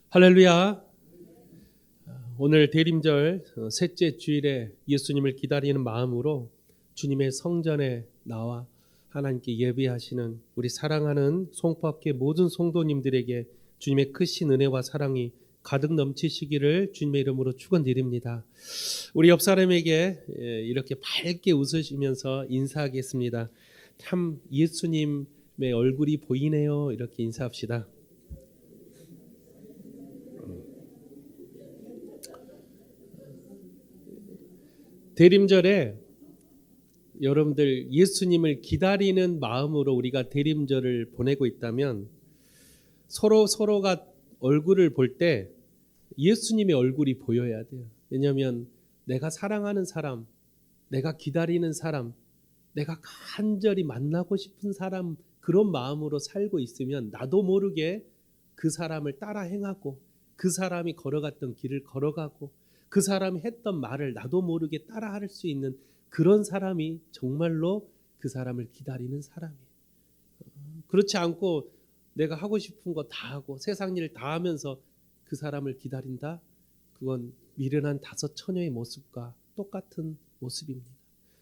할렐루야. 오늘 대림절 셋째 주일에 예수님을 기다리는 마음으로 주님의 성전에 나와 하나님께 예배하시는 우리 사랑하는 송파교회 모든 성도님들에게 주님의 크신 은혜와 사랑이 가득 넘치시기를 주님의 이름으로 축원드립니다. 우리 옆 사람에게 이렇게 밝게 웃으시면서 인사하겠습니다. 참 예수님의 얼굴이 보이네요. 이렇게 인사합시다. 대림절에 여러분들 예수님을 기다리는 마음으로 우리가 대림절을 보내고 있다면 서로가 얼굴을 볼 때 예수님의 얼굴이 보여야 돼요. 왜냐하면 내가 사랑하는 사람, 내가 기다리는 사람, 내가 간절히 만나고 싶은 사람, 그런 마음으로 살고 있으면 나도 모르게 그 사람을 따라 행하고 그 사람이 걸어갔던 길을 걸어가고 그 사람이 했던 말을 나도 모르게 따라 할 수 있는 그런 사람이 정말로 그 사람을 기다리는 사람이에요. 그렇지 않고 내가 하고 싶은 거 다 하고 세상 일 다 하면서 그 사람을 기다린다? 그건 미련한 다섯 처녀의 모습과 똑같은 모습입니다.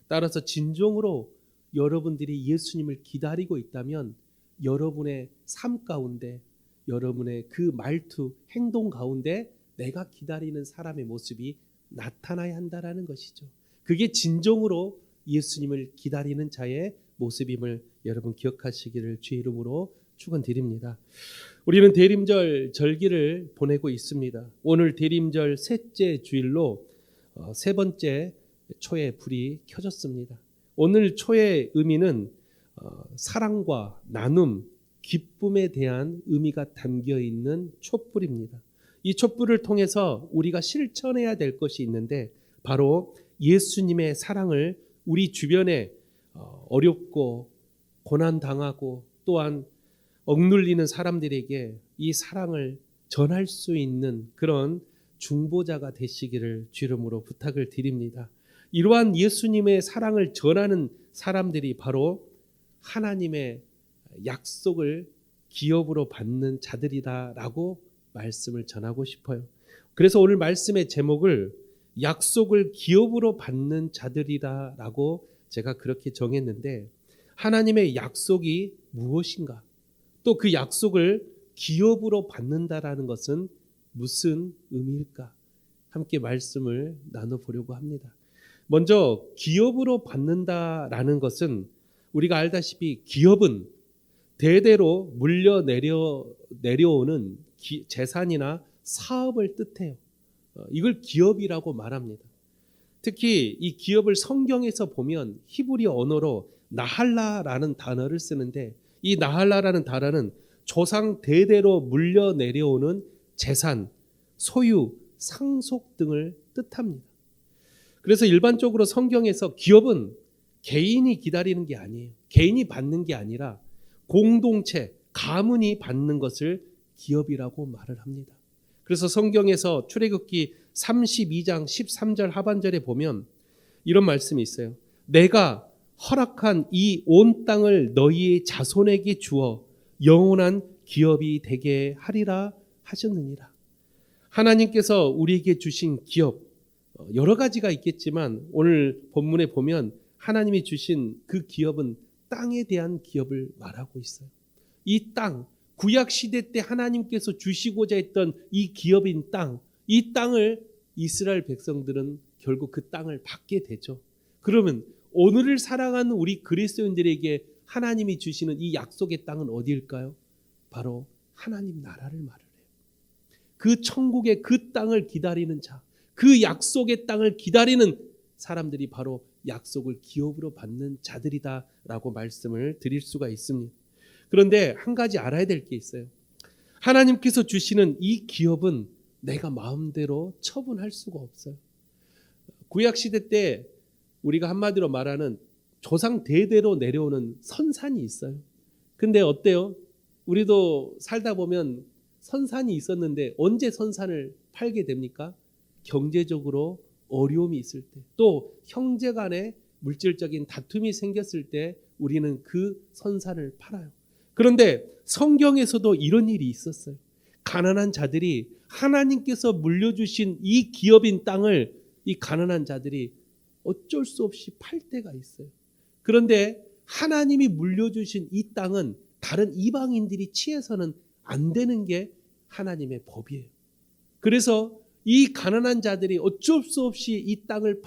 따라서 진정으로 여러분들이 예수님을 기다리고 있다면 여러분의 삶 가운데, 여러분의 그 말투, 행동 가운데 내가 기다리는 사람의 모습이 나타나야 한다라는 것이죠. 그게 진정으로 예수님을 기다리는 자의 모습임을 여러분 기억하시기를 주의 이름으로 축원드립니다. 우리는 대림절 절기를 보내고 있습니다. 오늘 대림절 셋째 주일로 세 번째 초의 불이 켜졌습니다. 오늘 초의 의미는 사랑과 나눔, 기쁨에 대한 의미가 담겨 있는 촛불입니다. 이 촛불을 통해서 우리가 실천해야 될 것이 있는데 바로 예수님의 사랑을 우리 주변에 어렵고 고난당하고 또한 억눌리는 사람들에게 이 사랑을 전할 수 있는 그런 중보자가 되시기를 주 이름으로 부탁을 드립니다. 이러한 예수님의 사랑을 전하는 사람들이 바로 하나님의 약속을 기업으로 받는 자들이다라고 말씀을 전하고 싶어요. 그래서 오늘 말씀의 제목을 약속을 기업으로 받는 자들이다라고 제가 그렇게 정했는데 하나님의 약속이 무엇인가? 또 그 약속을 기업으로 받는다라는 것은 무슨 의미일까? 함께 말씀을 나눠보려고 합니다. 먼저 기업으로 받는다라는 것은 우리가 알다시피 기업은 대대로 물려 내려오는 재산이나 사업을 뜻해요. 이걸 기업이라고 말합니다. 특히 이 기업을 성경에서 보면 히브리 언어로 나할라라는 단어를 쓰는데 이 나할라라는 단어는 조상 대대로 물려 내려오는 재산, 소유, 상속 등을 뜻합니다. 그래서 일반적으로 성경에서 기업은 개인이 기다리는 게 아니에요. 개인이 받는 게 아니라 공동체, 가문이 받는 것을 기업이라고 말을 합니다. 그래서 성경에서 출애굽기 32장 13절 하반절에 보면 이런 말씀이 있어요. 내가 허락한 이 온 땅을 너희의 자손에게 주어 영원한 기업이 되게 하리라 하셨느니라. 하나님께서 우리에게 주신 기업 여러 가지가 있겠지만 오늘 본문에 보면 하나님이 주신 그 기업은 땅에 대한 기업을 말하고 있어요. 이 땅, 구약 시대 때 하나님께서 주시고자 했던 이 기업인 땅, 이 땅을 이스라엘 백성들은 결국 그 땅을 받게 되죠. 그러면 오늘을 살아가는 우리 그리스도인들에게 하나님이 주시는 이 약속의 땅은 어디일까요? 바로 하나님 나라를 말을 해요. 그 천국의 그 땅을 기다리는 자, 그 약속의 땅을 기다리는 사람들이 바로 약속을 기업으로 받는 자들이다라고 말씀을 드릴 수가 있습니다. 그런데 한 가지 알아야 될 게 있어요. 하나님께서 주시는 이 기업은 내가 마음대로 처분할 수가 없어요. 구약시대 때 우리가 한마디로 말하는 조상 대대로 내려오는 선산이 있어요. 근데 어때요? 우리도 살다 보면 선산이 있었는데 언제 선산을 팔게 됩니까? 경제적으로 어려움이 있을 때, 또 형제 간에 물질적인 다툼이 생겼을 때 우리는 그 선산을 팔아요. 그런데 성경에서도 이런 일이 있었어요. 가난한 자들이 하나님께서 물려주신 이 기업인 땅을 이 가난한 자들이 어쩔 수 없이 팔 때가 있어요. 그런데 하나님이 물려주신 이 땅은 다른 이방인들이 취해서는 안 되는 게 하나님의 법이에요. 그래서 이 가난한 자들이 어쩔 수 없이 이 땅을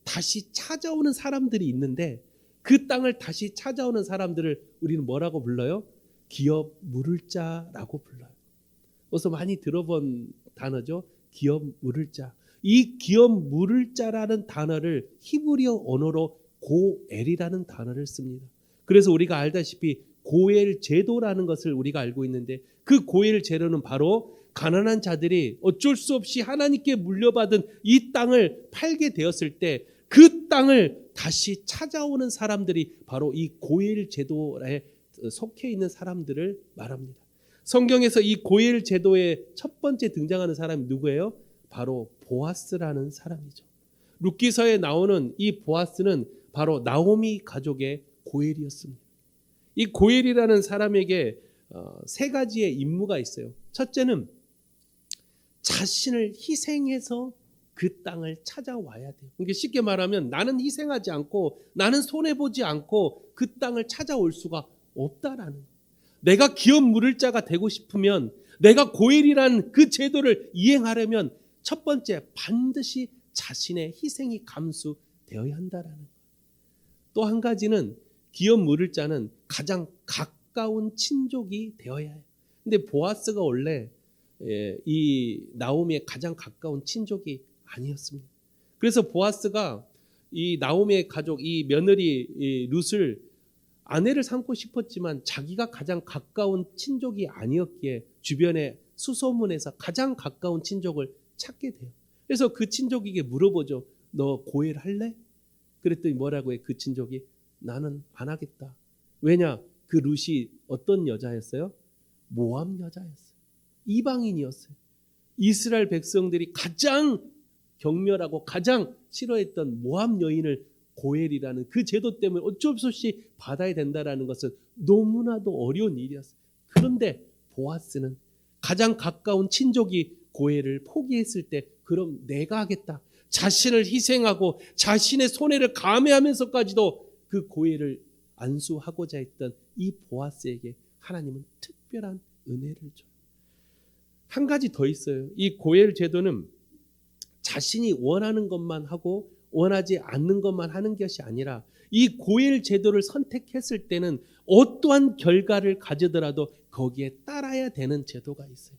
다시 찾아오는 사람들이 있는데, 그 땅을 다시 찾아오는 사람들을 우리는 뭐라고 불러요? 기업 물을 자라고 불러요. 어서 많이 들어본 단어죠. 기업 물을 자. 이 기업 물을 자라는 단어를 히브리어 언어로 고엘이라는 단어를 씁니다. 그래서 우리가 알다시피 고엘 제도라는 것을 우리가 알고 있는데, 그 고엘 제도는 바로 가난한 자들이 어쩔 수 없이 하나님께 물려받은 이 땅을 팔게 되었을 때 그 땅을 다시 찾아오는 사람들이 바로 이 고엘 제도에 속해 있는 사람들을 말합니다. 성경에서 이 고엘 제도의 첫 번째 등장하는 사람이 누구예요? 바로 보아스라는 사람이죠. 룻기서에 나오는 이 보아스는 바로 나오미 가족의 고엘이었습니다. 이 고엘이라는 사람에게 세 가지의 임무가 있어요. 첫째는 자신을 희생해서 그 땅을 찾아와야 돼요. 이게 쉽게 말하면 나는 희생하지 않고 나는 손해보지 않고 그 땅을 찾아올 수가 없다라는 거예요. 내가 기업 물을 자가 되고 싶으면, 내가 고엘이라는 그 제도를 이행하려면 첫 번째 반드시 자신의 희생이 감수되어야 한다라는 거예요. 또 한 가지는 기업 물을 자는 가장 가까운 친족이 되어야 해요. 근데 보아스가 원래 이 나오미의 가장 가까운 친족이 아니었습니다. 그래서 보아스가 이 나오미의 가족, 이 며느리 룻을 아내를 삼고 싶었지만 자기가 가장 가까운 친족이 아니었기에 주변에 수소문해서 가장 가까운 친족을 찾게 돼요. 그래서 그 친족에게 물어보죠. 너 고엘 할래? 그랬더니 뭐라고 해? 그 친족이 나는 안 하겠다. 왜냐? 그 룻이 어떤 여자였어요? 모압 여자였어요. 이방인이었어요. 이스라엘 백성들이 가장 경멸하고 가장 싫어했던 모압 여인을 고엘이라는 그 제도 때문에 어쩔 수 없이 받아야 된다는 것은 너무나도 어려운 일이었어요. 그런데 보아스는 가장 가까운 친족이 고엘을 포기했을 때 그럼 내가 하겠다. 자신을 희생하고 자신의 손해를 감해하면서까지도 그 고엘을 안수하고자 했던 이 보아스에게 하나님은 특별한 은혜를 줘요. 한 가지 더 있어요. 이 고엘 제도는 자신이 원하는 것만 하고 원하지 않는 것만 하는 것이 아니라, 이 고엘 제도를 선택했을 때는 어떠한 결과를 가져더라도 거기에 따라야 되는 제도가 있어요.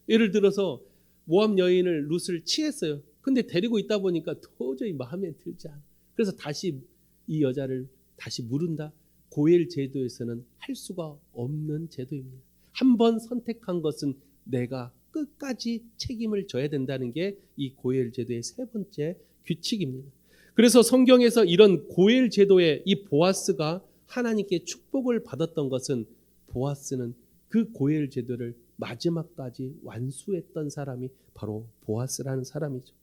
예를 들어서 모압 여인을 룻을 취했어요. 근데 데리고 있다 보니까 도저히 마음에 들지 않아. 그래서 다시 이 여자를 다시 물은다. 고엘 제도에서는 할 수가 없는 제도입니다. 한번 선택한 것은 내가 끝까지 책임을 져야 된다는 게 이 고엘 제도의 세 번째 규칙입니다. 그래서 성경에서 이런 고엘 제도의 이 보아스가 하나님께 축복을 받았던 것은, 보아스는 그 고엘 제도를 마지막까지 완수했던 사람이 바로 보아스라는 사람이죠.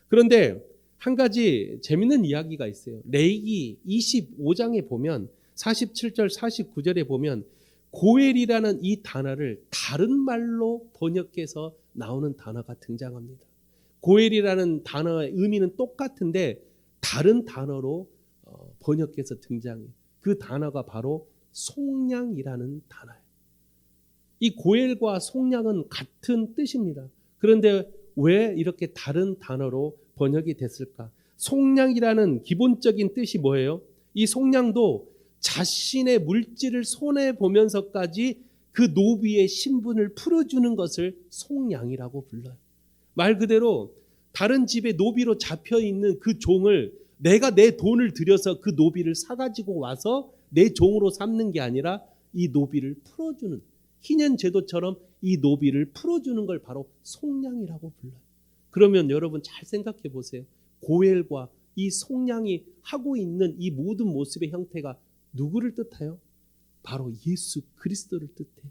그런데 한 가지 재밌는 이야기가 있어요. 레위기 25장에 보면 47절 49절에 보면 고엘이라는 이 단어를 다른 말로 번역해서 나오는 단어가 등장합니다. 고엘이라는 단어의 의미는 똑같은데 다른 단어로 번역해서 등장해요. 그 단어가 바로 속량이라는 단어예요. 이 고엘과 속량은 같은 뜻입니다. 그런데 왜 이렇게 다른 단어로 번역이 됐을까? 속량이라는 기본적인 뜻이 뭐예요? 이 속량도 자신의 물질을 손해보면서까지 그 노비의 신분을 풀어주는 것을 속량이라고 불러요. 말 그대로 다른 집에 노비로 잡혀있는 그 종을 내가 내 돈을 들여서 그 노비를 사가지고 와서 내 종으로 삼는 게 아니라 이 노비를 풀어주는, 희년 제도처럼 이 노비를 풀어주는 걸 바로 속량이라고 불러요. 그러면 여러분 잘 생각해 보세요. 고엘과 이 속량이 하고 있는 이 모든 모습의 형태가 누구를 뜻해요? 바로 예수 그리스도를 뜻해요.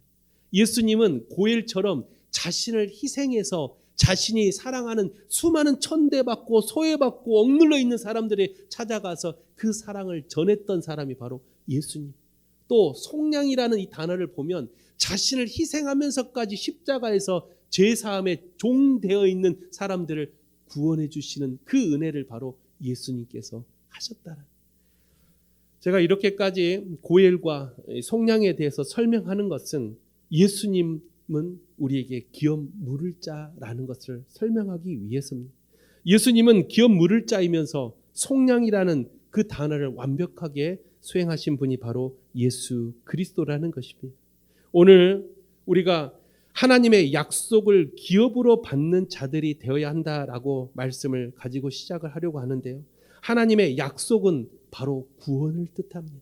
예수님은 고엘처럼 자신을 희생해서 자신이 사랑하는 수많은 천대받고 소외받고 억눌러 있는 사람들이 찾아가서 그 사랑을 전했던 사람이 바로 예수님. 또 속량이라는 이 단어를 보면 자신을 희생하면서까지 십자가에서 죄사함의 종 되어 있는 사람들을 구원해 주시는 그 은혜를 바로 예수님께서 하셨다는. 제가 이렇게까지 고엘과 속량에 대해서 설명하는 것은 예수님은 우리에게 기업 물을 자라는 것을 설명하기 위해서입니다. 예수님은 기업 물을 자이면서 속량이라는 그 단어를 완벽하게 수행하신 분이 바로 예수 그리스도라는 것입니다. 오늘 우리가 하나님의 약속을 기업으로 받는 자들이 되어야 한다라고 말씀을 가지고 시작을 하려고 하는데요. 하나님의 약속은 바로 구원을 뜻합니다.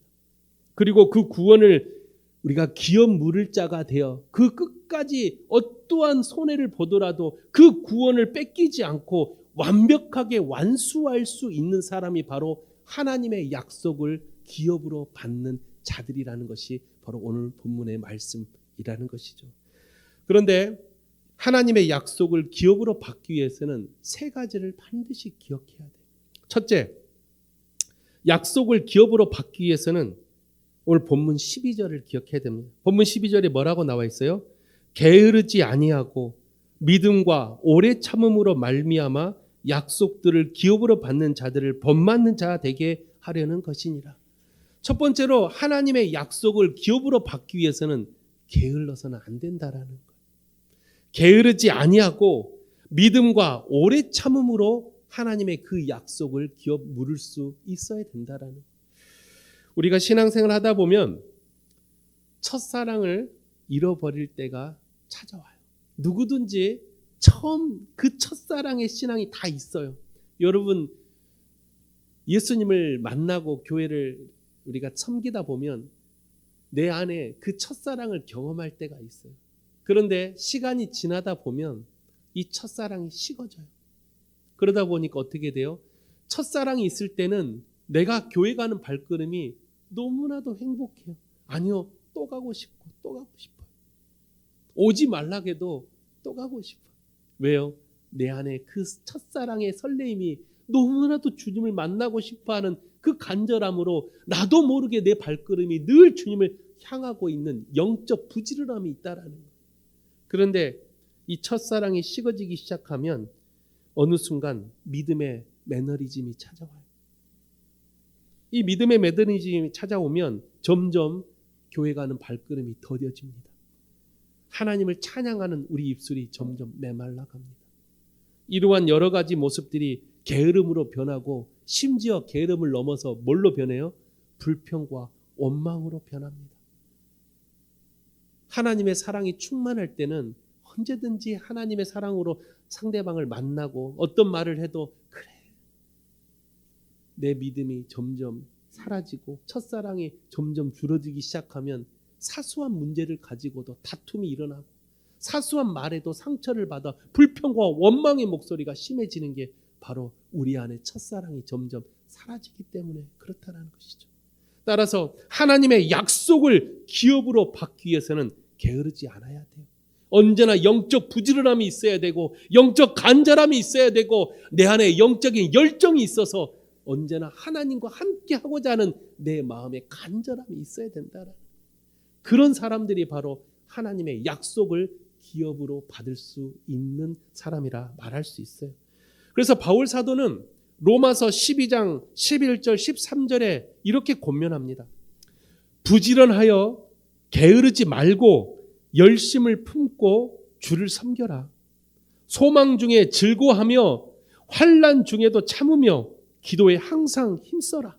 그리고 그 구원을 우리가 기업 물을 자가 되어 그 끝까지 어떠한 손해를 보더라도 그 구원을 뺏기지 않고 완벽하게 완수할 수 있는 사람이 바로 하나님의 약속을 기업으로 받는 자들이라는 것이 바로 오늘 본문의 말씀이라는 것이죠. 그런데 하나님의 약속을 기업으로 받기 위해서는 세 가지를 반드시 기억해야 돼요. 첫째, 약속을 기업으로 받기 위해서는 오늘 본문 12절을 기억해야 됩니다. 본문 12절에 뭐라고 나와 있어요? 게으르지 아니하고 믿음과 오래 참음으로 말미암아 약속들을 기업으로 받는 자들을 본받는 자 되게 하려는 것이니라. 첫 번째로 하나님의 약속을 기업으로 받기 위해서는 게을러서는 안 된다라는 거예요. 게으르지 아니하고 믿음과 오래 참음으로 하나님의 그 약속을 기업 물을 수 있어야 된다라는 거예요. 우리가 신앙생활 하다 보면 첫사랑을 잃어버릴 때가 찾아와요. 누구든지 처음 그 첫사랑의 신앙이 다 있어요. 여러분, 예수님을 만나고 교회를 우리가 섬기다 보면 내 안에 그 첫사랑을 경험할 때가 있어요. 그런데 시간이 지나다 보면 이 첫사랑이 식어져요. 그러다 보니까 어떻게 돼요? 첫사랑이 있을 때는 내가 교회 가는 발걸음이 너무나도 행복해요. 아니요, 또 가고 싶고 또 가고 싶어요. 오지 말라 해도 또 가고 싶어요. 왜요? 내 안에 그 첫사랑의 설레임이 너무나도 주님을 만나고 싶어하는 그 간절함으로 나도 모르게 내 발걸음이 늘 주님을 향하고 있는 영적 부지런함이 있다라는 거예요. 그런데 이 첫사랑이 식어지기 시작하면 어느 순간 믿음의 매너리즘이 찾아와요. 이 믿음의 매너리즘이 찾아오면 점점 교회 가는 발걸음이 더뎌집니다. 하나님을 찬양하는 우리 입술이 점점 메말라갑니다. 이러한 여러 가지 모습들이 게으름으로 변하고 심지어 게으름을 넘어서 뭘로 변해요? 불평과 원망으로 변합니다. 하나님의 사랑이 충만할 때는 언제든지 하나님의 사랑으로 상대방을 만나고 어떤 말을 해도 그래, 내 믿음이 점점 사라지고 첫사랑이 점점 줄어들기 시작하면 사소한 문제를 가지고도 다툼이 일어나고 사소한 말에도 상처를 받아 불평과 원망의 목소리가 심해지는 게 바로 우리 안에 첫사랑이 점점 사라지기 때문에 그렇다는 것이죠. 따라서 하나님의 약속을 기업으로 받기 위해서는 게으르지 않아야 돼요. 언제나 영적 부지런함이 있어야 되고 영적 간절함이 있어야 되고 내 안에 영적인 열정이 있어서 언제나 하나님과 함께 하고자 하는 내 마음의 간절함이 있어야 된다는 그런 사람들이 바로 하나님의 약속을 기업으로 받을 수 있는 사람이라 말할 수 있어요. 그래서 바울 사도는 로마서 12장 11절 13절에 이렇게 권면합니다. 부지런하여 게으르지 말고 열심을 품고 주를 섬겨라. 소망 중에 즐거워하며 환난 중에도 참으며 기도에 항상 힘써라.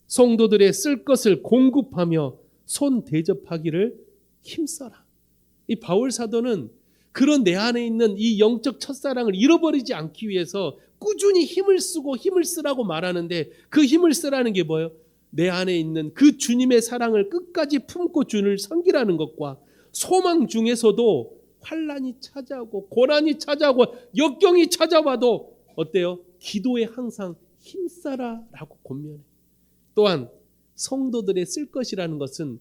성도들의 쓸 것을 공급하며 손 대접하기를 힘써라. 이 바울 사도는 그런 내 안에 있는 이 영적 첫사랑을 잃어버리지 않기 위해서 꾸준히 힘을 쓰고 힘을 쓰라고 말하는데 그 힘을 쓰라는 게 뭐예요? 내 안에 있는 그 주님의 사랑을 끝까지 품고 주를 섬기라는 것과 소망 중에서도 환난이 찾아오고 고난이 찾아오고 역경이 찾아와도 어때요? 기도에 항상 힘써라라고 권면해. 또한 성도들의 쓸 것이라는 것은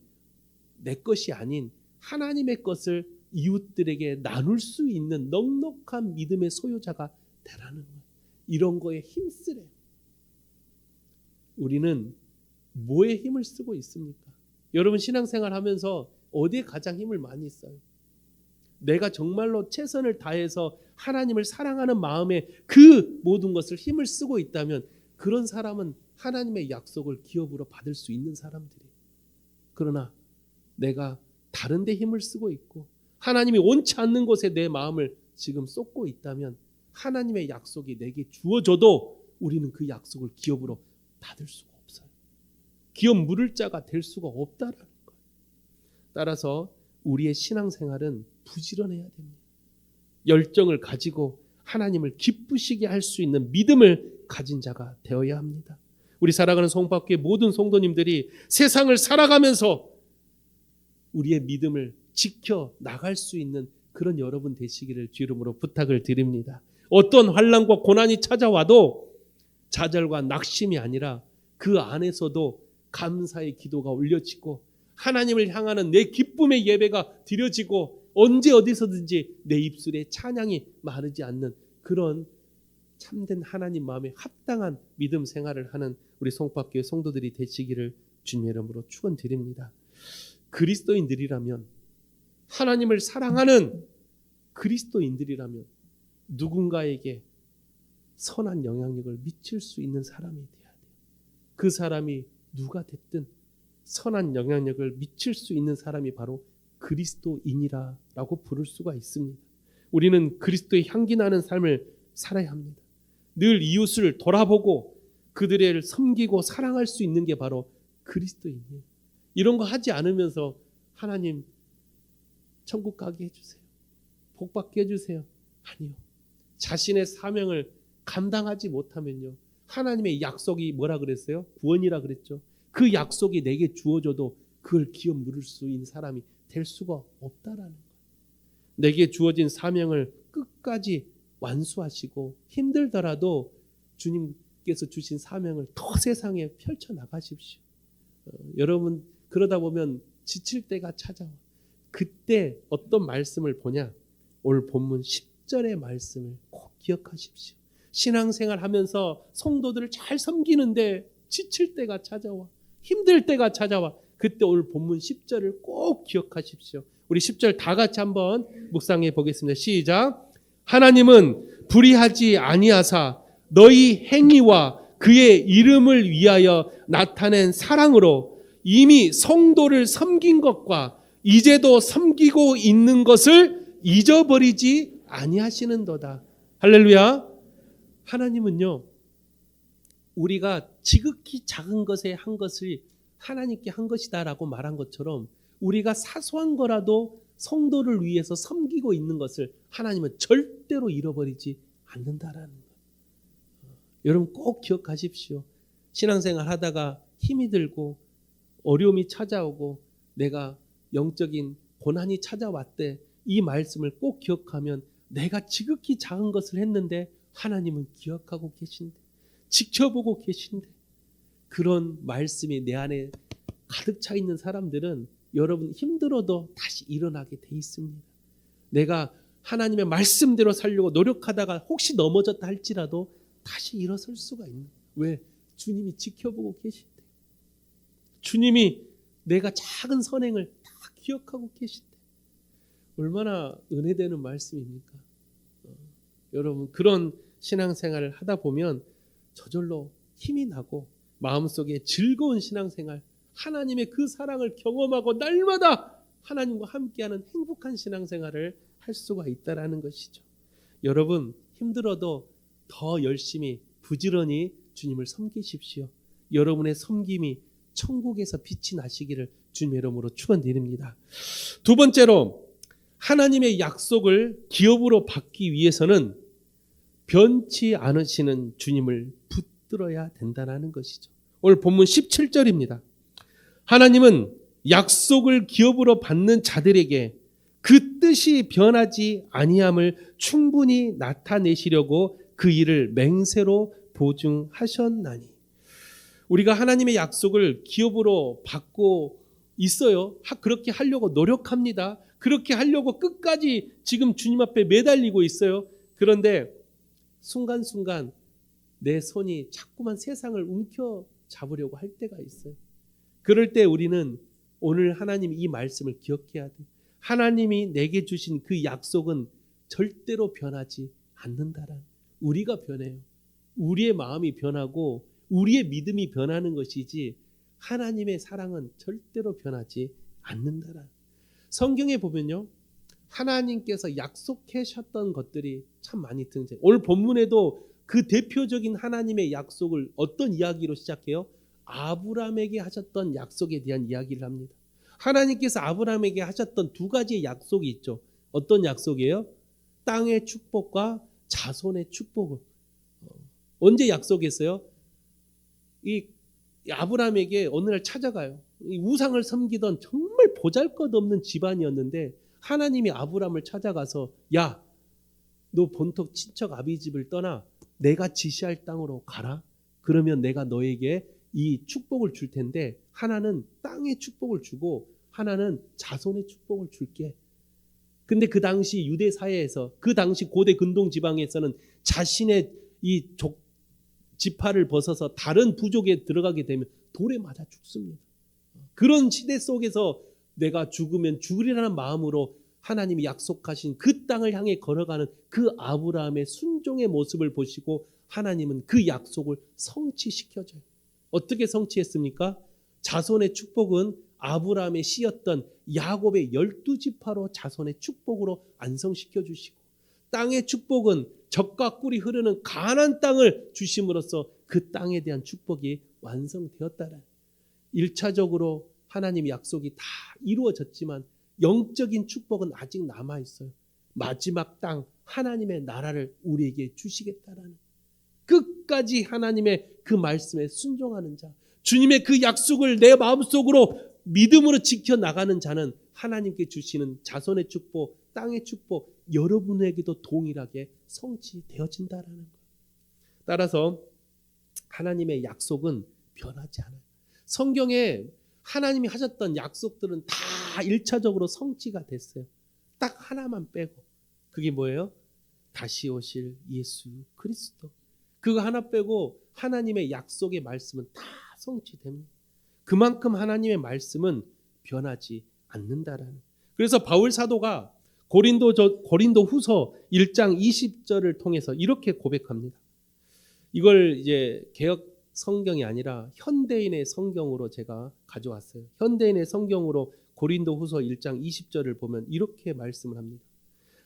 내 것이 아닌 하나님의 것을 이웃들에게 나눌 수 있는 넉넉한 믿음의 소유자가 되라는 거예요. 이런 거에 힘쓰래. 우리는 뭐에 힘을 쓰고 있습니까? 여러분 신앙생활 하면서 어디에 가장 힘을 많이 써요? 내가 정말로 최선을 다해서 하나님을 사랑하는 마음에 그 모든 것을 힘을 쓰고 있다면 그런 사람은 하나님의 약속을 기업으로 받을 수 있는 사람들이에요. 그러나 내가 다른 데 힘을 쓰고 있고 하나님이 원치 않는 곳에 내 마음을 지금 쏟고 있다면 하나님의 약속이 내게 주어져도 우리는 그 약속을 기업으로 받을 수가 없어요. 기업 물을 자가 될 수가 없다라는 거예요. 따라서 우리의 신앙생활은 부지런해야 됩니다. 열정을 가지고 하나님을 기쁘시게 할 수 있는 믿음을 가진 자가 되어야 합니다. 우리 살아가는 송파교회 모든 성도님들이 세상을 살아가면서 우리의 믿음을 지켜 나갈 수 있는 그런 여러분 되시기를 주 이름으로 부탁을 드립니다. 어떤 환난과 고난이 찾아와도 좌절과 낙심이 아니라 그 안에서도 감사의 기도가 올려지고 하나님을 향하는 내 기쁨의 예배가 드려지고 언제 어디서든지 내 입술에 찬양이 마르지 않는 그런 참된 하나님 마음에 합당한 믿음 생활을 하는 우리 송파교회 성도들이 되시기를 주님의 이름으로 축원드립니다. 그리스도인들이라면, 하나님을 사랑하는 그리스도인들이라면 누군가에게 선한 영향력을 미칠 수 있는 사람이 되어야 돼요. 그 사람이 누가 됐든 선한 영향력을 미칠 수 있는 사람이 바로 그리스도인이라고 부를 수가 있습니다. 우리는 그리스도의 향기 나는 삶을 살아야 합니다. 늘 이웃을 돌아보고 그들을 섬기고 사랑할 수 있는 게 바로 그리스도인이에요. 이런 거 하지 않으면서 하나님 천국 가게 해주세요, 복 받게 해주세요, 아니요. 자신의 사명을 감당하지 못하면요, 하나님의 약속이 뭐라 그랬어요? 구원이라 그랬죠. 그 약속이 내게 주어져도 그걸 기업 물을 수 있는 사람이 될 수가 없다라는 거예요. 내게 주어진 사명을 끝까지 완수하시고 힘들더라도 주님께서 주신 사명을 더 세상에 펼쳐나가십시오. 여러분 그러다 보면 지칠 때가 찾아와. 그때 어떤 말씀을 보냐? 오늘 본문 10절의 말씀을 꼭 기억하십시오. 신앙생활 하면서 성도들을 잘 섬기는데 지칠 때가 찾아와, 힘들 때가 찾아와. 그때 오늘 본문 10절을 꼭 기억하십시오. 우리 10절 다 같이 한번 묵상해 보겠습니다. 시작. 하나님은 불의하지 아니하사 너희 행위와 그의 이름을 위하여 나타낸 사랑으로 이미 성도를 섬긴 것과 이제도 섬기고 있는 것을 잊어버리지 아니하시는도다. 할렐루야. 하나님은요, 우리가 지극히 작은 것에 한 것을 하나님께 한 것이다라고 말한 것처럼 우리가 사소한 거라도 성도를 위해서 섬기고 있는 것을 하나님은 절대로 잃어버리지 않는다라는 거예요. 여러분 꼭 기억하십시오. 신앙생활 하다가 힘이 들고 어려움이 찾아오고 내가 영적인 고난이 찾아왔대, 이 말씀을 꼭 기억하면 내가 지극히 작은 것을 했는데 하나님은 기억하고 계신데, 지켜보고 계신데, 그런 말씀이 내 안에 가득 차 있는 사람들은 여러분 힘들어도 다시 일어나게 돼 있습니다. 내가 하나님의 말씀대로 살려고 노력하다가 혹시 넘어졌다 할지라도 다시 일어설 수가 있는. 왜? 주님이 지켜보고 계신데, 주님이 내가 작은 선행을 다 기억하고 계신데, 얼마나 은혜되는 말씀입니까? 여러분 그런 신앙생활을 하다 보면 저절로 힘이 나고 마음속에 즐거운 신앙생활, 하나님의 그 사랑을 경험하고 날마다 하나님과 함께하는 행복한 신앙생활을 할 수가 있다라는 것이죠. 여러분 힘들어도 더 열심히 부지런히 주님을 섬기십시오. 여러분의 섬김이 천국에서 빛이 나시기를 주님의 이름으로 축원드립니다. 두 번째로, 하나님의 약속을 기업으로 받기 위해서는 변치 않으시는 주님을 붙들어야 된다는 것이죠. 오늘 본문 17절입니다. 하나님은 약속을 기업으로 받는 자들에게 그 뜻이 변하지 아니함을 충분히 나타내시려고 그 일을 맹세로 보증하셨나니. 우리가 하나님의 약속을 기업으로 받고 있어요. 그렇게 하려고 노력합니다. 그렇게 하려고 끝까지 지금 주님 앞에 매달리고 있어요. 그런데 순간순간 내 손이 자꾸만 세상을 움켜잡으려고 할 때가 있어요. 그럴 때 우리는 오늘 하나님이 이 말씀을 기억해야 돼. 하나님이 내게 주신 그 약속은 절대로 변하지 않는다라. 우리가 변해요. 우리의 마음이 변하고 우리의 믿음이 변하는 것이지 하나님의 사랑은 절대로 변하지 않는다라. 성경에 보면요, 하나님께서 약속하셨던 것들이 참 많이 등장해요. 오늘 본문에도 그 대표적인 하나님의 약속을 어떤 이야기로 시작해요? 아브라함에게 하셨던 약속에 대한 이야기를 합니다. 하나님께서 아브라함에게 하셨던 두 가지의 약속이 있죠. 어떤 약속이에요? 땅의 축복과 자손의 축복을. 언제 약속했어요? 이 아브라함에게 어느 날 찾아가요. 이 우상을 섬기던 정말 보잘것없는 집안이었는데 하나님이 아브라함을 찾아가서 야, 너 본토 친척 아비 집을 떠나 내가 지시할 땅으로 가라. 그러면 내가 너에게 이 축복을 줄 텐데 하나는 땅의 축복을 주고 하나는 자손의 축복을 줄게. 근데 그 당시 유대 사회에서, 그 당시 고대 근동 지방에서는 자신의 이 지파를 벗어서 다른 부족에 들어가게 되면 돌에 맞아 죽습니다. 그런 시대 속에서 내가 죽으면 죽으리라는 마음으로 하나님이 약속하신 그 땅을 향해 걸어가는 그 아브라함의 순종의 모습을 보시고 하나님은 그 약속을 성취시켜줘요. 어떻게 성취했습니까? 자손의 축복은 아브라함의 씨였던 야곱의 12지파로 자손의 축복으로 안성시켜 주시고, 땅의 축복은 젖과 꿀이 흐르는 가나안 땅을 주심으로써 그 땅에 대한 축복이 완성되었다라. 1차적으로 하나님의 약속이 다 이루어졌지만 영적인 축복은 아직 남아있어요. 마지막 땅 하나님의 나라를 우리에게 주시겠다라는, 끝까지 하나님의 그 말씀에 순종하는 자, 주님의 그 약속을 내 마음속으로 믿음으로 지켜나가는 자는 하나님께 주시는 자손의 축복, 땅의 축복 여러분에게도 동일하게 성취되어진다라는 거예요. 따라서 하나님의 약속은 변하지 않아요. 성경에 하나님이 하셨던 약속들은 다 1차적으로 성취가 됐어요. 딱 하나만 빼고. 그게 뭐예요? 다시 오실 예수 그리스도. 그거 하나 빼고 하나님의 약속의 말씀은 다 성취됩니다. 그만큼 하나님의 말씀은 변하지 않는다라는. 그래서 바울 사도가 고린도 후서 1장 20절을 통해서 이렇게 고백합니다. 이걸 이제 개역 성경이 아니라 현대인의 성경으로 제가 가져왔어요. 현대인의 성경으로 고린도 후서 1장 20절을 보면 이렇게 말씀을 합니다.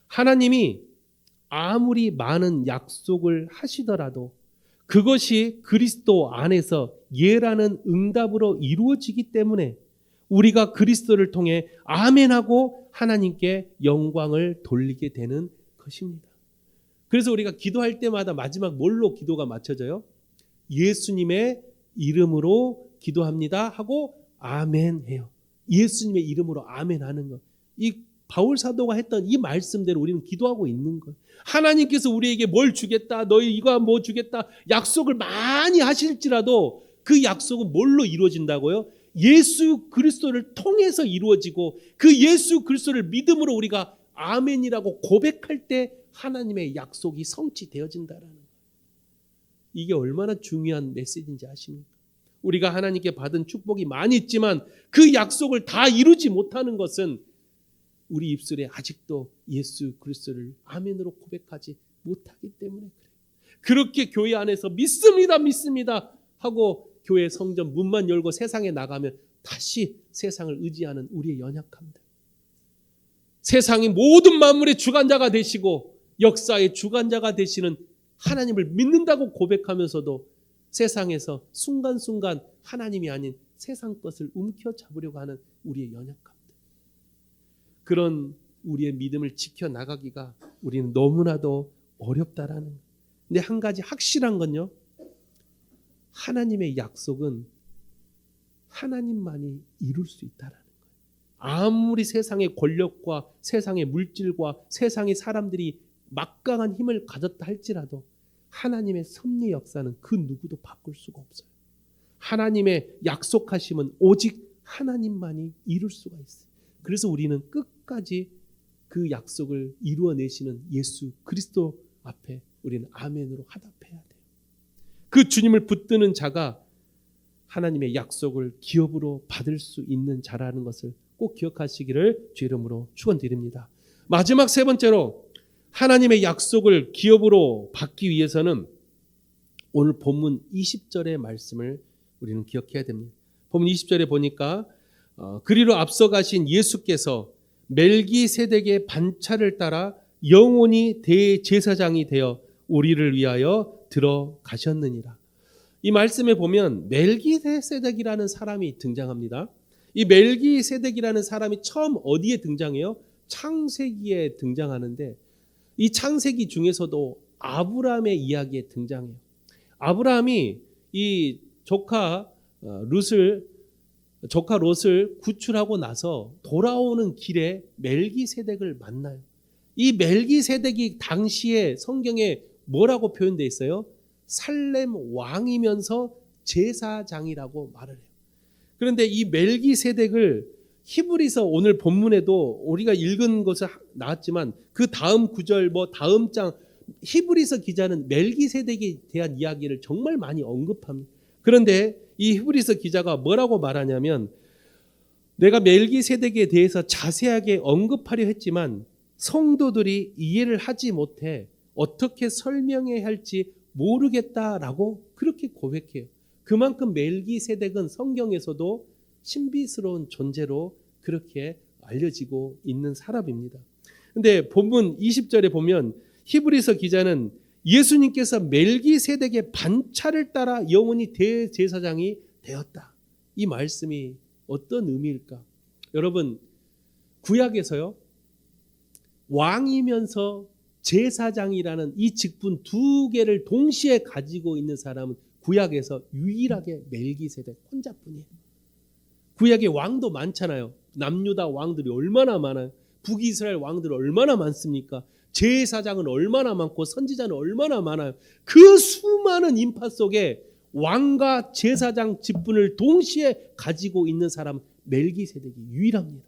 하나님이 아무리 많은 약속을 하시더라도 그것이 그리스도 안에서 예라는 응답으로 이루어지기 때문에 우리가 그리스도를 통해 아멘하고 하나님께 영광을 돌리게 되는 것입니다. 그래서 우리가 기도할 때마다 마지막 뭘로 기도가 맞춰져요? 예수님의 이름으로 기도합니다 하고 아멘 해요. 예수님의 이름으로 아멘 하는 것. 이 바울 사도가 했던 이 말씀대로 우리는 기도하고 있는 거예요. 하나님께서 우리에게 뭘 주겠다, 너희 이거 뭐 주겠다 약속을 많이 하실지라도 그 약속은 뭘로 이루어진다고요? 예수 그리스도를 통해서 이루어지고 그 예수 그리스도를 믿음으로 우리가 아멘이라고 고백할 때 하나님의 약속이 성취되어진다라는 거예요. 이게 얼마나 중요한 메시지인지 아십니까? 우리가 하나님께 받은 축복이 많이 있지만 그 약속을 다 이루지 못하는 것은 우리 입술에 아직도 예수 그리스도를 아멘으로 고백하지 못하기 때문에 그래요. 그렇게 교회 안에서 믿습니다 하고 교회 성전 문만 열고 세상에 나가면 다시 세상을 의지하는 우리의 연약함들, 세상의 모든 만물의 주관자가 되시고 역사의 주관자가 되시는 하나님을 믿는다고 고백하면서도 세상에서 순간순간 하나님이 아닌 세상 것을 움켜잡으려고 하는 우리의 연약함들, 그런 우리의 믿음을 지켜나가기가 우리는 너무나도 어렵다라는 거예요. 근데 한 가지 확실한 건요, 하나님의 약속은 하나님만이 이룰 수 있다라는 거예요. 아무리 세상의 권력과 세상의 물질과 세상의 사람들이 막강한 힘을 가졌다 할지라도 하나님의 섭리 역사는 그 누구도 바꿀 수가 없어요. 하나님의 약속하심은 오직 하나님만이 이룰 수가 있어요. 그래서 우리는 끝까지 그 약속을 이루어내시는 예수 그리스도 앞에 우리는 아멘으로 화답해야 돼요. 그 주님을 붙드는 자가 하나님의 약속을 기업으로 받을 수 있는 자라는 것을 꼭 기억하시기를 주 이름으로 축원드립니다. 마지막 세 번째로 하나님의 약속을 기업으로 받기 위해서는 오늘 본문 20절의 말씀을 우리는 기억해야 됩니다. 본문 20절에 보니까 그리로 앞서가신 예수께서 멜기세덱의 반차를 따라 영원히 대제사장이 되어 우리를 위하여 들어가셨느니라. 이 말씀에 보면 멜기세덱이라는 사람이 등장합니다. 이 멜기세덱이라는 사람이 처음 어디에 등장해요? 창세기에 등장하는데 이 창세기 중에서도 아브라함의 이야기에 등장해요. 아브라함이 이 조카 롯을 구출하고 나서 돌아오는 길에 멜기세덱을 만나요. 이 멜기세덱이 당시에 성경에 뭐라고 표현되어 있어요? 살렘 왕이면서 제사장이라고 말을 해요. 그런데 이 멜기세덱을 히브리서 오늘 본문에도 우리가 읽은 것은 나왔지만 그 다음 구절 다음 장 히브리서 기자는 멜기세덱에 대한 이야기를 정말 많이 언급합니다. 그런데 이 히브리서 기자가 뭐라고 말하냐면 내가 멜기세덱에 대해서 자세하게 언급하려 했지만 성도들이 이해를 하지 못해 어떻게 설명해야 할지 모르겠다라고 그렇게 고백해요. 그만큼 멜기세덱은 성경에서도 신비스러운 존재로 그렇게 알려지고 있는 사람입니다. 그런데 본문 20절에 보면 히브리서 기자는 예수님께서 멜기세덱의 반차를 따라 영원히 대제사장이 되었다. 이 말씀이 어떤 의미일까? 여러분, 구약에서요, 왕이면서 제사장이라는 이 직분 두 개를 동시에 가지고 있는 사람은 구약에서 유일하게 멜기세덱 혼자뿐이에요. 구약에 왕도 많잖아요. 남유다 왕들이 얼마나 많아요. 북이스라엘 왕들이 얼마나 많습니까? 제사장은 얼마나 많고 선지자는 얼마나 많아요. 그 수많은 인파 속에 왕과 제사장 직분을 동시에 가지고 있는 사람은 멜기세덱이 유일합니다.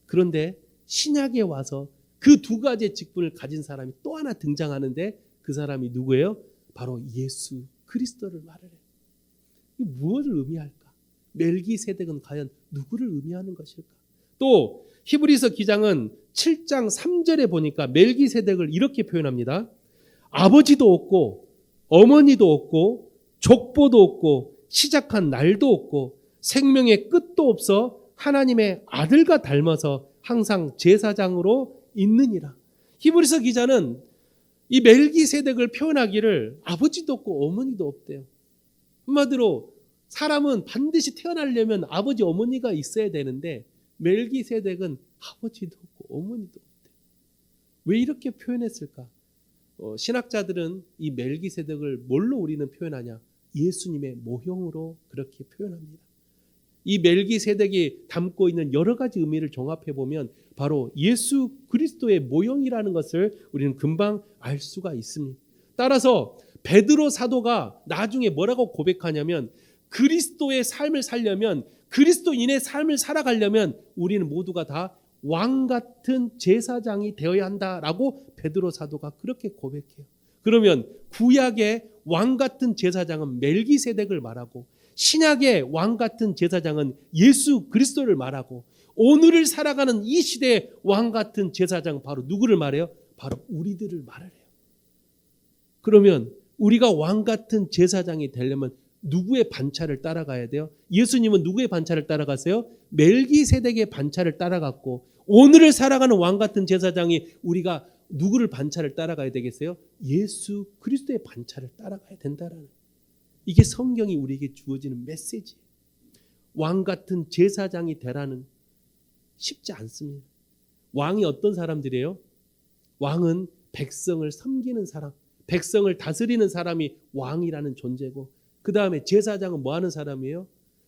그런데 신약에 와서 그 두 가지의 직분을 가진 사람이 또 하나 등장하는데 그 사람이 누구예요? 바로 예수 그리스도를 말을 해요. 이 무엇을 의미할까? 멜기세덱은 과연 누구를 의미하는 것일까? 또 히브리서 기장은 7장 3절에 보니까 멜기세덱을 이렇게 표현합니다. 아버지도 없고 어머니도 없고 족보도 없고 시작한 날도 없고 생명의 끝도 없어 하나님의 아들과 닮아서 항상 제사장으로 있느니라. 히브리서 기자는 이 멜기세덱을 표현하기를 아버지도 없고 어머니도 없대요. 한마디로 사람은 반드시 태어나려면 아버지 어머니가 있어야 되는데 멜기세덱은 아버지도 없고 어머니도 없대요. 왜 이렇게 표현했을까? 신학자들은 이 멜기세덱을 뭘로 우리는 표현하냐? 예수님의 모형으로 그렇게 표현합니다. 이 멜기세덱이 담고 있는 여러 가지 의미를 종합해 보면 바로 예수 그리스도의 모형이라는 것을 우리는 금방 알 수가 있습니다. 따라서 베드로 사도가 나중에 뭐라고 고백하냐면 그리스도의 삶을 살려면 그리스도인의 삶을 살아가려면 우리는 모두가 다 왕 같은 제사장이 되어야 한다라고 베드로 사도가 그렇게 고백해요. 그러면 구약의 왕 같은 제사장은 멜기세덱을 말하고 신약의 왕 같은 제사장은 예수 그리스도를 말하고 오늘을 살아가는 이 시대의 왕 같은 제사장 바로 누구를 말해요? 바로 우리들을 말을 해요. 그러면 우리가 왕 같은 제사장이 되려면 누구의 반차를 따라가야 돼요? 예수님은 누구의 반차를 따라가세요? 멜기세덱의 반차를 따라갔고 오늘을 살아가는 왕 같은 제사장이 우리가 누구를 반차를 따라가야 되겠어요? 예수 그리스도의 반차를 따라가야 된다라는 이게 성경이 우리에게 주어지는 메시지예요. 왕 같은 제사장이 되라는 쉽지 않습니다. 왕이 어떤 사람들이에요? 왕은 백성을 섬기는 사람, 백성을 다스리는 사람이 왕이라는 존재고 그 다음에 제사장은 뭐 하는 사람이에요?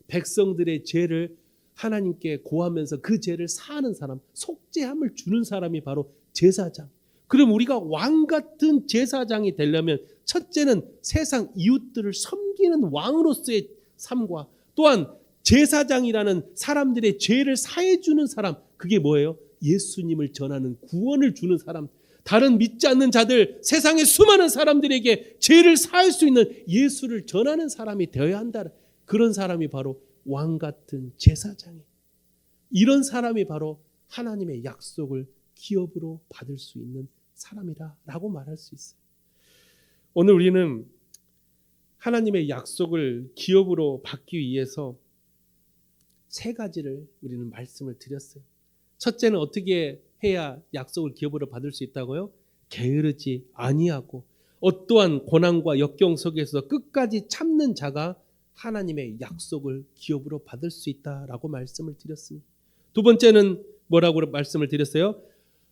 백성들의 죄를 하나님께 고하면서 그 죄를 사하는 사람, 속죄함을 주는 사람이 바로 제사장. 그럼 우리가 왕 같은 제사장이 되려면 첫째는 세상 이웃들을 섬기는 왕으로서의 삶과 또한 제사장이라는 사람들의 죄를 사해주는 사람, 그게 뭐예요? 예수님을 전하는 구원을 주는 사람, 다른 믿지 않는 자들, 세상의 수많은 사람들에게 죄를 사할 수 있는 예수를 전하는 사람이 되어야 한다. 그런 사람이 바로 왕 같은 제사장이에요. 이런 사람이 바로 하나님의 약속을 기업으로 받을 수 있는 사람이라고 말할 수 있어요. 오늘 우리는 하나님의 약속을 기업으로 받기 위해서 세 가지를 우리는 말씀을 드렸어요. 첫째는 어떻게 해야 약속을 기업으로 받을 수 있다고요? 게으르지 아니하고 어떠한 고난과 역경 속에서 끝까지 참는 자가 하나님의 약속을 기업으로 받을 수 있다라고 말씀을 드렸습니다. 두 번째는 뭐라고 말씀을 드렸어요?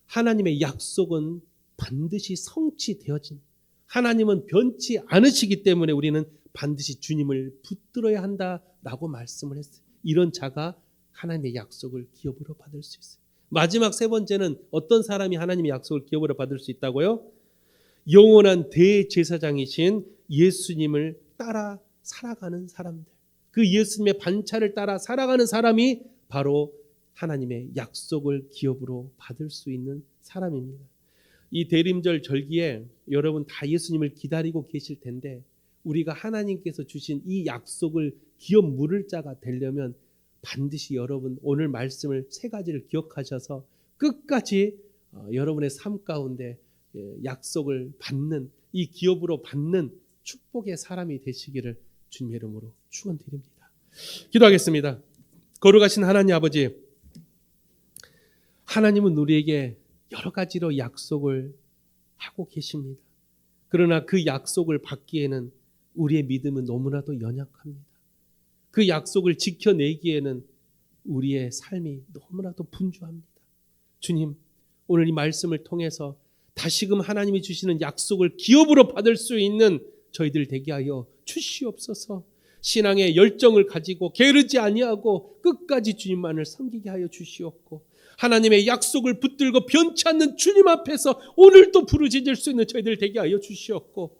하나님의 약속은 반드시 성취되어진, 하나님은 변치 않으시기 때문에 우리는 반드시 주님을 붙들어야 한다라고 말씀을 했어요. 이런 자가 하나님의 약속을 기업으로 받을 수 있어요. 마지막 세 번째는 어떤 사람이 하나님의 약속을 기업으로 받을 수 있다고요? 영원한 대제사장이신 예수님을 따라 살아가는 사람들, 그 예수님의 반차를 따라 살아가는 사람이 바로 하나님의 약속을 기업으로 받을 수 있는 사람입니다. 이 대림절 절기에 여러분 다 예수님을 기다리고 계실 텐데 우리가 하나님께서 주신 이 약속을 기업 물을 자가 되려면 반드시 여러분 오늘 말씀을 세 가지를 기억하셔서 끝까지 여러분의 삶 가운데 약속을 받는, 이 기업으로 받는 축복의 사람이 되시기를 주님의 이름으로 축원드립니다. 기도하겠습니다. 거룩하신 하나님 아버지, 하나님은 우리에게 여러 가지로 약속을 하고 계십니다. 그러나 그 약속을 받기에는 우리의 믿음은 너무나도 연약합니다. 그 약속을 지켜내기에는 우리의 삶이 너무나도 분주합니다. 주님, 오늘 이 말씀을 통해서 다시금 하나님이 주시는 약속을 기업으로 받을 수 있는 저희들 되게 하여 주시옵소서. 신앙의 열정을 가지고 게으르지 아니하고 끝까지 주님만을 섬기게 하여 주시옵고, 하나님의 약속을 붙들고 변치 않는 주님 앞에서 오늘도 부르짖을 수 있는 저희들 되게 하여 주시옵고,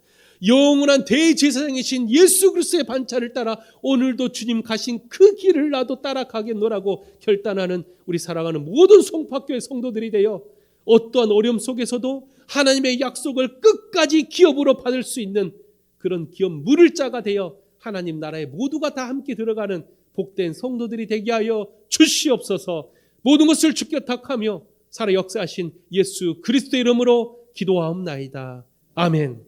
영원한 대제사장이신 예수 그리스도의 반차를 따라 오늘도 주님 가신 그 길을 나도 따라가겠노라고 결단하는 우리 사랑하는 모든 송파교회 성도들이 되어 어떠한 어려움 속에서도 하나님의 약속을 끝까지 기업으로 받을 수 있는 그런 기업 물을 자가 되어 하나님 나라에 모두가 다 함께 들어가는 복된 성도들이 되게 하여 주시옵소서. 모든 것을 주께 탁하며 살아 역사하신 예수 그리스도의 이름으로 기도하옵나이다. 아멘.